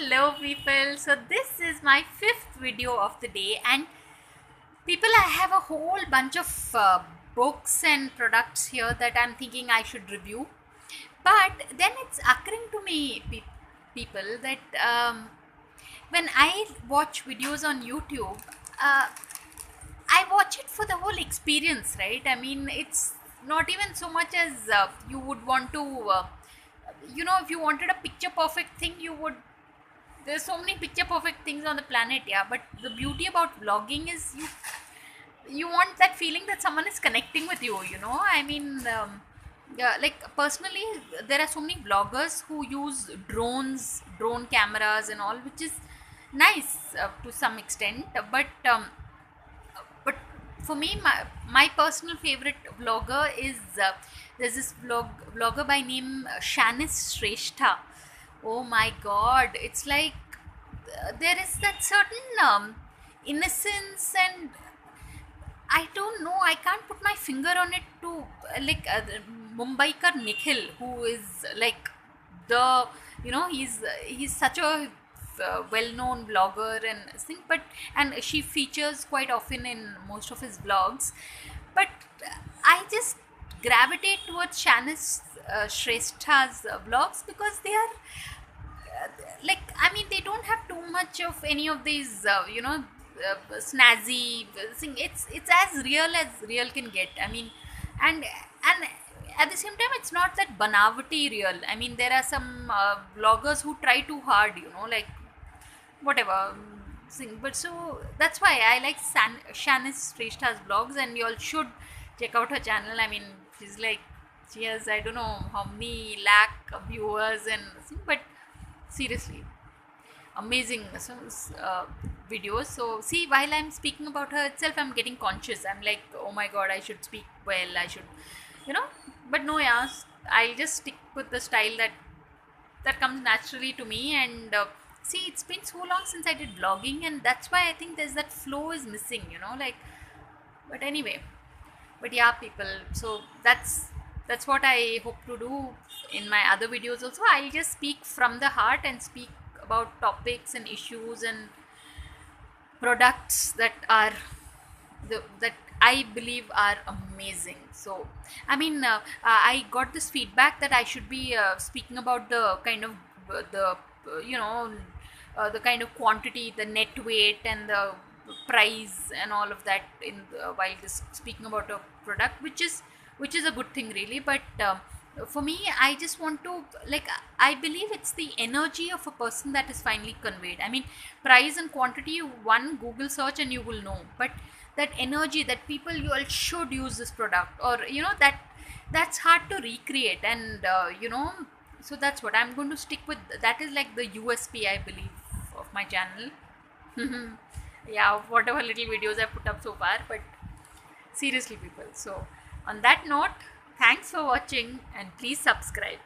Hello, people. So, this is my fifth video of the day, and people, I have a whole bunch of books and products here that I'm thinking I should review. But then it's occurring to me, people, that when I watch videos on YouTube, uh, I watch it for the whole experience, right? I mean, it's not even so much as you would want to, if you wanted a picture perfect thing, you would. There's so many picture perfect things on the planet, yeah. But the beauty about vlogging is you want that feeling that someone is connecting with you. I mean, yeah, like personally, there are so many vloggers who use drone cameras, and all, which is nice to some extent. But for me, my personal favorite vlogger is there's this vlogger by name Shanice Shrestha. Oh my god, it's like there is that certain innocence, and I don't know, I can't put my finger on it to the Mumbaikar Nikhil, who is like the he's such a well-known blogger and thing, but and she features quite often in most of his vlogs. But I just gravitate towards Shanice Shrestha's vlogs because they are I mean, they don't have too much of any of these snazzy thing. It's as real can get. I mean, and at the same time, it's not that banavati real. I mean, there are some bloggers who try too hard, like whatever thing. But so that's why I like Shanice Shrestha's blogs, and you all should check out her channel. I mean, she has, I don't know how many lakh viewers and but seriously amazing videos. So see, while I'm speaking about her itself, I'm getting conscious. I'm like, oh my god, I should speak well, I should, you know but no, yeah, I'll just stick with the style that comes naturally to me. And see, it's been so long since I did vlogging, and that's why I think there's that flow is missing, but anyway. But yeah, people, so that's what I hope to do in my other videos also. I'll just speak from the heart and speak about topics and issues and products that I believe are amazing. So I mean, I got this feedback that I should be speaking about the kind of the the kind of quantity, the net weight, and the price and all of that while just speaking about a product, which is a good thing, really. But for me, I just want to, I believe it's the energy of a person that is finally conveyed. I mean, price and quantity, one Google search and you will know. But that energy, that people, you all should use this product, or that's hard to recreate. And so that's what I'm going to stick with. That is like the USP, I believe, of my channel. Yeah, whatever little videos I put up so far. But seriously, people, so on that note, thanks for watching, and please subscribe.